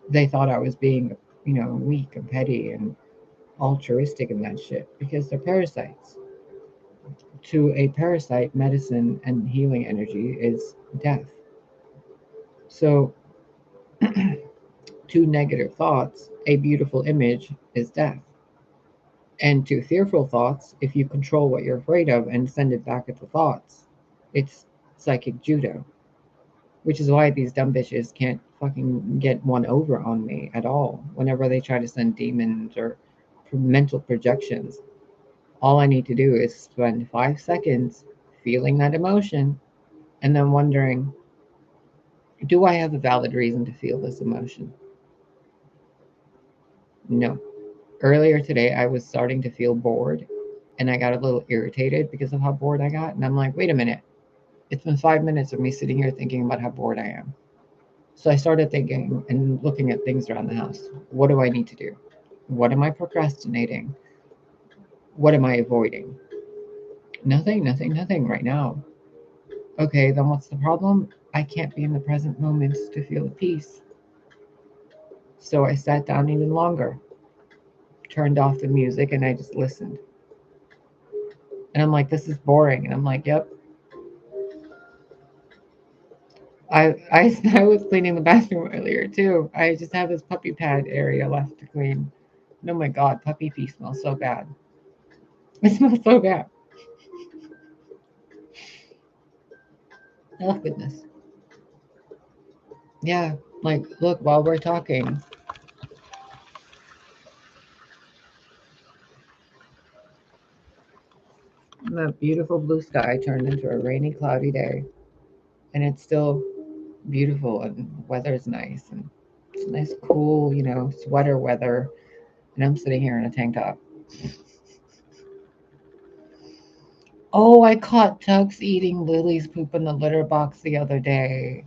They thought I was being, weak and petty and altruistic and that shit because they're parasites. To a parasite, medicine and healing energy is death. So, to negative thoughts, a beautiful image is death. And to fearful thoughts, if you control what you're afraid of and send it back at the thoughts, it's psychic judo, which is why these dumb bitches can't fucking get one over on me at all. Whenever they try to send demons or mental projections, all I need to do is spend 5 seconds feeling that emotion and then wondering, do I have a valid reason to feel this emotion? No. Earlier today, I was starting to feel bored and I got a little irritated because of how bored I got. And I'm like, wait a minute. It's been 5 minutes of me sitting here thinking about how bored I am. So I started thinking and looking at things around the house. What do I need to do? What am I procrastinating? What am I avoiding? Nothing, nothing, nothing right now. Okay, then what's the problem? I can't be in the present moments to feel the peace. So I sat down even longer, turned off the music, and I just listened. And I'm like, this is boring. And I'm like, yep. I was cleaning the bathroom earlier too. I just have this puppy pad area left to clean. And oh my god, puppy pee smells so bad. It smells so bad. Oh goodness. Yeah, like look, while we're talking, the beautiful blue sky turned into a rainy, cloudy day, and it's still beautiful and the weather's nice and it's nice, cool, sweater weather. And I'm sitting here in a tank top. Oh, I caught Tux eating Lily's poop in the litter box the other day.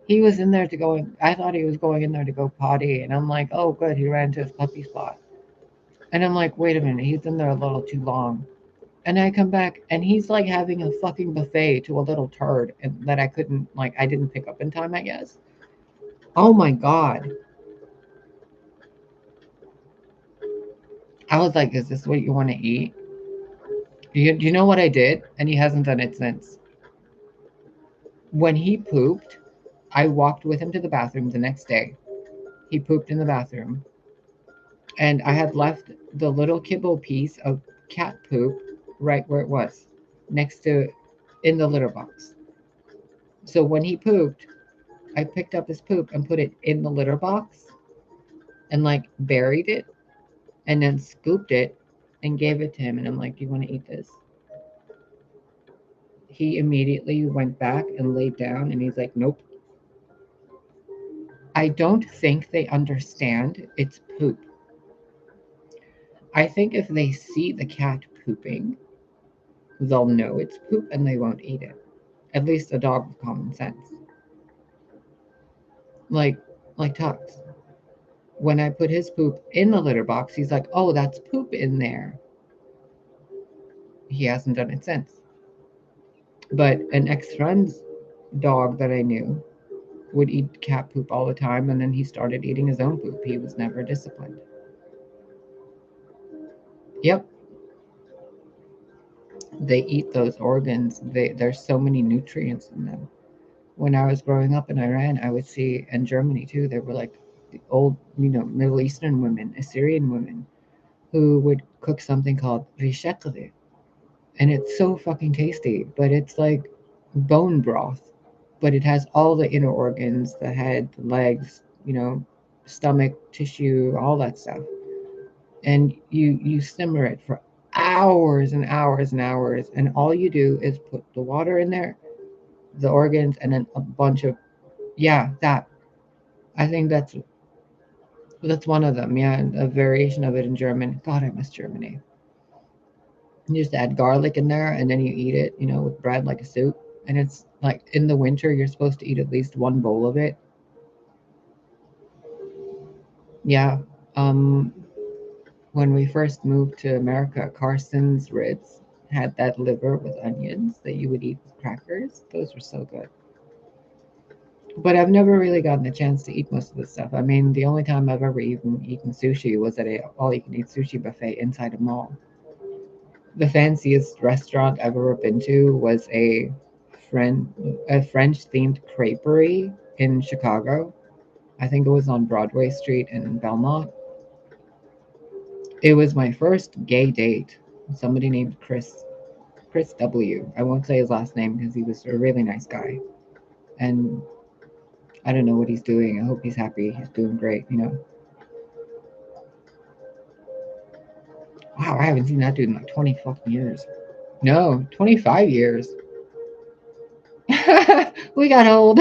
He was in there to go. I thought he was going in there to go potty, and I'm like, oh, good, he ran to his puppy spot. And I'm like, wait a minute, he's in there a little too long. And I come back, and he's like having a fucking buffet to a little turd, and that I couldn't I didn't pick up in time, I guess. Oh my god! I was like, is this what you want to eat? Do you know what I did? And he hasn't done it since. When he pooped, I walked with him to the bathroom the next day. He pooped in the bathroom, and I had left the little kibble piece of cat poop right where it was, next to in the litter box. So when he pooped, I picked up his poop and put it in the litter box and buried it and then scooped it and gave it to him. And I'm like, "Do you want to eat this?" He immediately went back and laid down and he's like, "Nope." I don't think they understand it's poop. I think if they see the cat pooping, they'll know it's poop and they won't eat it. At least a dog with common sense. Like Tux. When I put his poop in the litter box, he's like, "Oh, that's poop in there." He hasn't done it since. But an ex-friend's dog that I knew would eat cat poop all the time, and then he started eating his own poop. He was never disciplined. Yep, they eat those organs. There's so many nutrients in them. When I was growing up in Iran, I would see, in Germany too, there were the old, Middle Eastern women, Assyrian women, who would cook something called rishekle. And it's so fucking tasty, but it's like bone broth, but it has all the inner organs, the head, the legs, stomach, tissue, all that stuff. And you simmer it for hours and hours and hours, and all you do is put the water in there, the organs, and then a bunch of, yeah, that. I think that's one of them. Yeah, a variation of it in German. God, I miss Germany. You just add garlic in there, and then you eat it, with bread like a soup. And it's like in the winter, you're supposed to eat at least one bowl of it. Yeah. Um, when we first moved to America, Carson's Ritz had that liver with onions that you would eat with crackers. Those were so good. But I've never really gotten a chance to eat most of this stuff. I mean, the only time I've ever even eaten sushi was at a all-you-can-eat sushi buffet inside a mall. The fanciest restaurant I've ever been to was French a French themed creperie in Chicago. I think it was on Broadway Street in Belmont. It was my first gay date. Somebody named Chris W. I won't say his last name because he was a really nice guy. And I don't know what he's doing. I hope he's happy. He's doing great. Wow, I haven't seen that dude in like 20 fucking years. No, 25 years. We got old.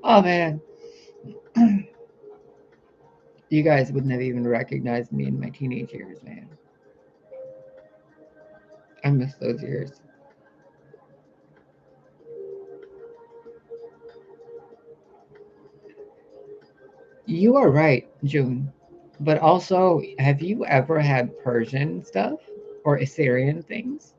Oh man. You guys wouldn't have even recognized me in my teenage years, man. I miss those years. You are right, June. But also, have you ever had Persian stuff or Assyrian things?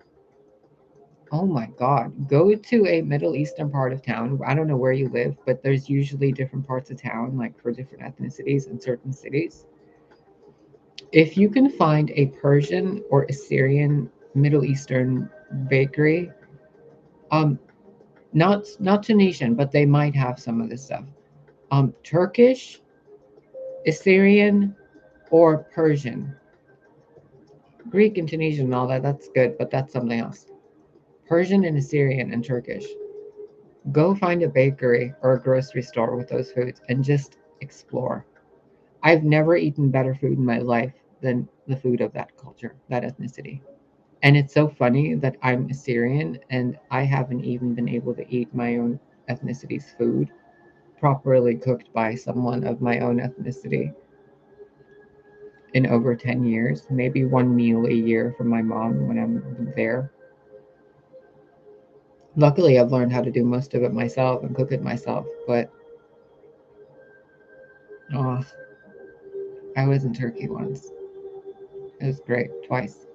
Oh my God. Go to a Middle Eastern part of town. I don't know where you live, but there's usually different parts of town, like for different ethnicities in certain cities. If you can find a Persian or Assyrian Middle Eastern bakery, Not Tunisian, but they might have some of this stuff. Turkish, Assyrian, or Persian. Greek and Tunisian and all that, that's good, but that's something else. Persian and Assyrian and Turkish. Go find a bakery or a grocery store with those foods and just explore. I've never eaten better food in my life than the food of that culture, that ethnicity. And it's so funny that I'm Assyrian and I haven't even been able to eat my own ethnicity's food properly cooked by someone of my own ethnicity in over 10 years. Maybe one meal a year from my mom when I'm there. Luckily, I've learned how to do most of it myself and cook it myself, but oh, I was in Turkey once. It was great, twice.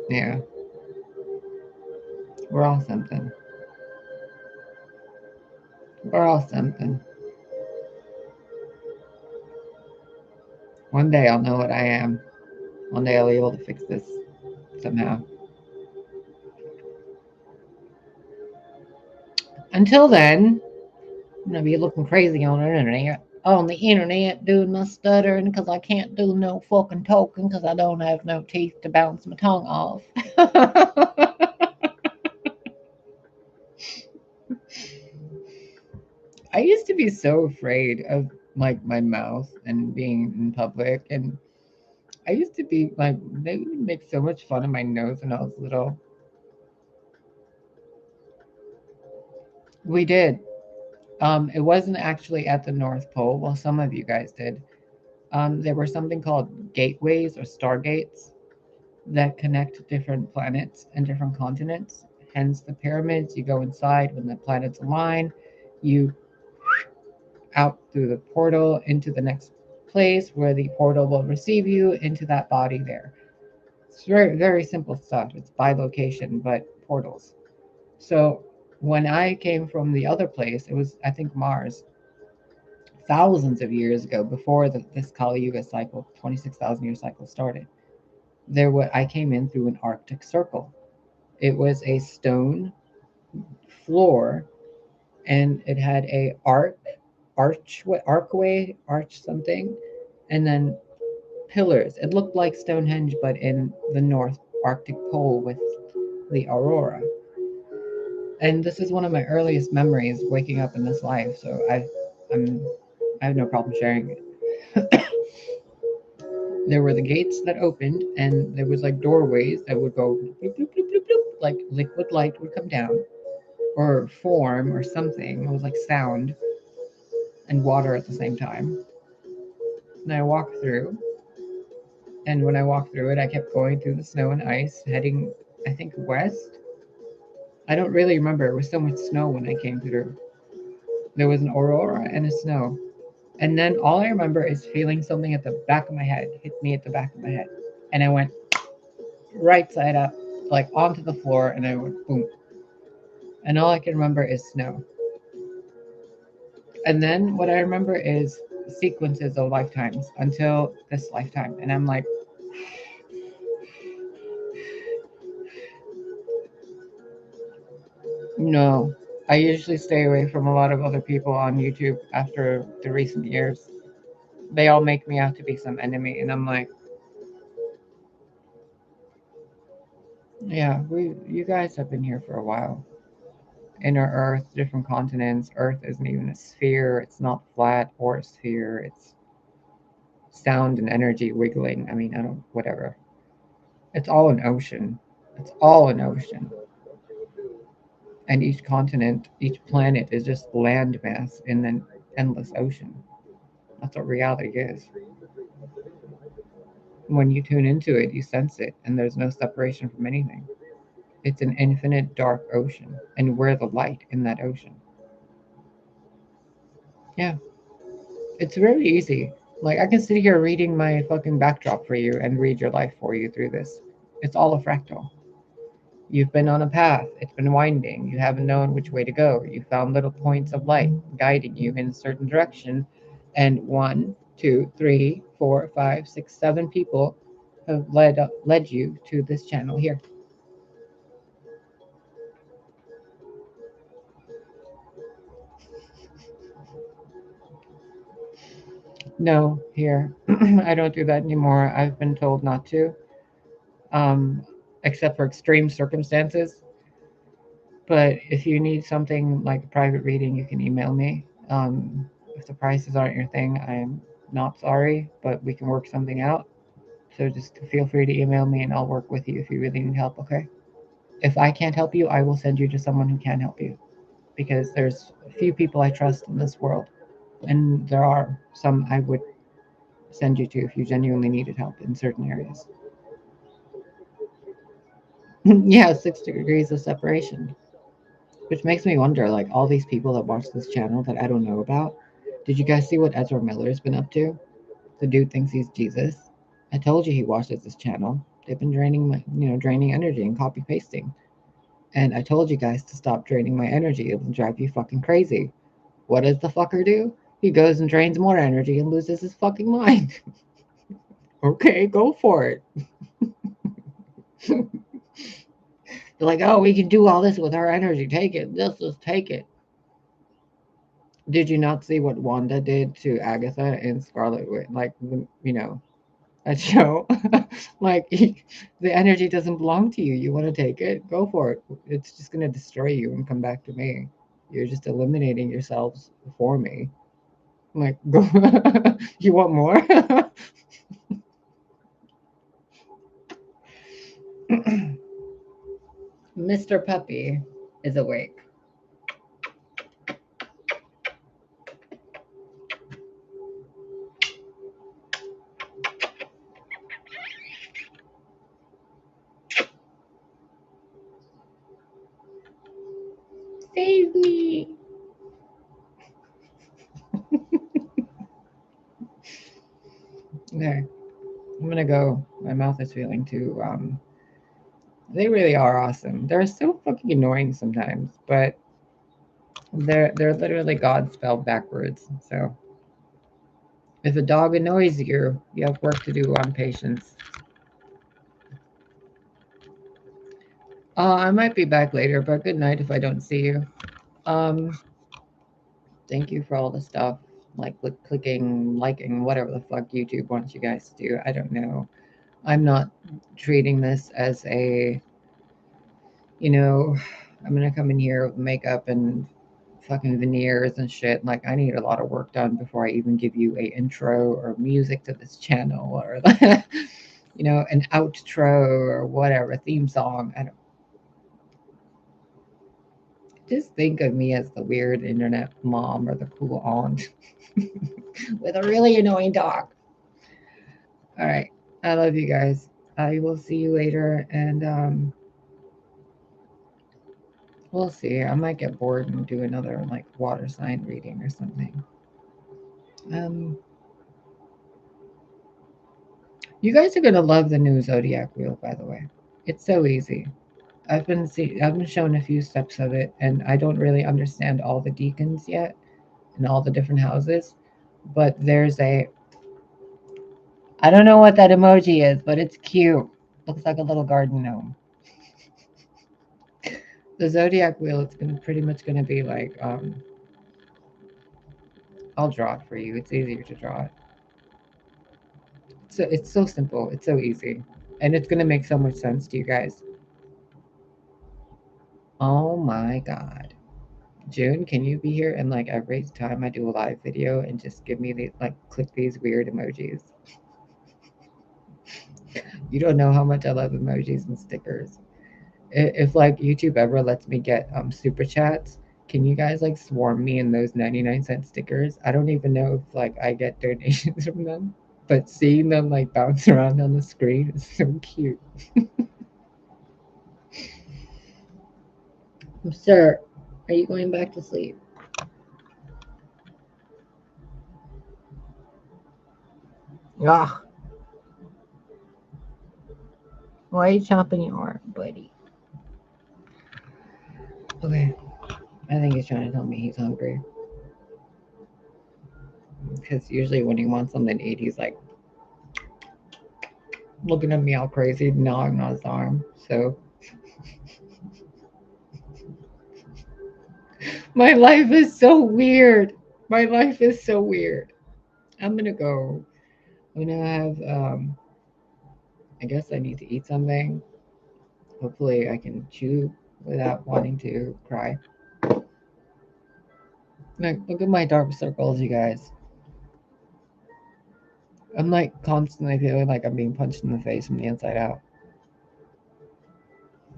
Yeah, we're all something. We're all something. One day I'll know what I am. One day I'll be able to fix this somehow. Until then, I'm gonna be looking crazy on the internet. On the internet, doing my stuttering because I can't do no fucking talking because I don't have no teeth to bounce my tongue off. I used to be so afraid of like my mouth and being in public, and I used to be like they would make so much fun of my nose when I was little. We did. It wasn't actually at the North Pole. Well, some of you guys did. There were something called gateways or stargates that connect different planets and different continents. Hence the pyramids. You go inside when the planets align. You out through the portal into the next place where the portal will receive you into that body there. It's very, very simple stuff. It's by location, but portals. So when I came from the other place, it was, I think, Mars, thousands of years ago, before this Kali Yuga cycle, 26,000 year cycle started. I came in through an Arctic circle. It was a stone floor, and it had a arch something, and then pillars. It looked like Stonehenge, but in the North Arctic Pole with the aurora. And this is one of my earliest memories waking up in this life. So I'm, I have no problem sharing it. There were the gates that opened, and there was like doorways that would go bloop, bloop, bloop, bloop, bloop, like liquid light would come down, or form or something. It was like sound and water at the same time. And I walked through, and when I walked through it, I kept going through the snow and ice, heading, I think, west. I don't really remember. It was so much snow when I came through. There was an aurora and a snow. And then all I remember is feeling something at the back of my head hit me at the back of my head. And I went right side up, like onto the floor, and I went boom. And all I can remember is snow. And then what I remember is sequences of lifetimes until this lifetime. And I'm like, no. I usually stay away from a lot of other people on YouTube after the recent years. They all make me out to be some enemy, and I'm like, yeah, you guys have been here for a while. Inner Earth, different continents. Earth isn't even a sphere. It's not flat or a sphere. It's sound and energy wiggling. I mean, I don't, whatever. It's all an ocean. It's all an ocean. And each continent, each planet is just landmass in an endless ocean. That's what reality is. When you tune into it, you sense it, and there's no separation from anything. It's an infinite dark ocean, and we're the light in that ocean. Yeah, it's really easy. Like, I can sit here reading my fucking backdrop for you and read your life for you through this. It's all a fractal. You've been on a path, it's been winding, you haven't known which way to go. You found little points of light guiding you in a certain direction, and 1, 2, 3, 4, 5, 6, 7 people have led you to this channel here. No, here. I don't do that anymore. I've been told not to, um, except for extreme circumstances. But if you need something like a private reading, you can email me. If the prices aren't your thing, I'm not sorry, but we can work something out. So just feel free to email me and I'll work with you if you really need help, okay? If I can't help you, I will send you to someone who can help you because there's a few people I trust in this world. And there are some I would send you to if you genuinely needed help in certain areas. Yeah, 6 degrees of separation. Which makes me wonder, like, all these people that watch this channel that I don't know about, did you guys see what Ezra Miller's been up to? The dude thinks he's Jesus. I told you he watches this channel. They've been draining my, draining energy and copy pasting. And I told you guys to stop draining my energy. It will drive you fucking crazy. What does the fucker do? He goes and drains more energy and loses his fucking mind. Okay, go for it. They're like, oh, we can do all this with our energy. Take it. Just take it. Did you not see what Wanda did to Agatha in Scarlet Witch? Like, that show. Like, the energy doesn't belong to you. You want to take it? Go for it. It's just going to destroy you and come back to me. You're just eliminating yourselves for me. I'm like, go. You want more? Mr. Puppy is awake. Save me. Okay, I'm gonna go. My mouth is feeling too. They really are awesome. They're so fucking annoying sometimes, but they're literally God spelled backwards. So if a dog annoys you, you have work to do on patience. I might be back later, but good night if I don't see you. Um, Thank you for all the stuff, like clicking, liking, whatever the fuck YouTube wants you guys to do. I don't know. I'm not treating this as a, you know, I'm gonna come in here with makeup and fucking veneers and shit. Like, I need a lot of work done before I even give you a intro or music to this channel or an outro or whatever theme song. I don't just think of me as the weird internet mom or the cool aunt with a really annoying dog. All right, I love you guys. I will see you later, and we'll see. I might get bored and do another like water sign reading or something. Um, you guys are gonna love the new zodiac wheel, by the way. It's so easy. I've been shown a few steps of it, and I don't really understand all the deacons yet and all the different houses. But there's a I don't know what that emoji is, but it's cute. Looks like a little garden gnome. The zodiac wheel. It's gonna pretty much gonna be like I'll draw it for you. It's easier to draw it. So it's so simple. It's so easy, and it's gonna make so much sense to you guys. Oh my god. June, can you be here and like every time I do a live video and just give me the like click these weird emojis? You don't know how much I love emojis and stickers. If like YouTube ever lets me get super chats, can you guys like swarm me in those 99-cent stickers? I don't even know if like I get donations from them, but seeing them like bounce around on the screen is so cute. Sir, are you going back to sleep? Ah, why are you chopping your arm, buddy? Okay, I think he's trying to tell me he's hungry. Because usually when he wants something to eat, he's like looking at me all crazy, gnawing on his arm. So my life is so weird. My life is so weird. I'm gonna go. I'm gonna have. I guess I need to eat something. Hopefully, I can chew without wanting to cry. Look at my dark circles, you guys. I'm like constantly feeling like I'm being punched in the face from the inside out.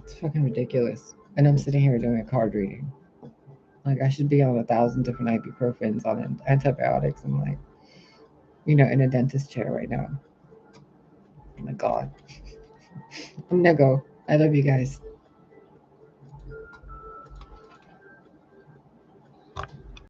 It's fucking ridiculous. And I'm sitting here doing a card reading. Like I should be on 1,000 different ibuprofens on antibiotics and like, in a dentist chair right now. Oh my god. I'm gonna go. I love you guys.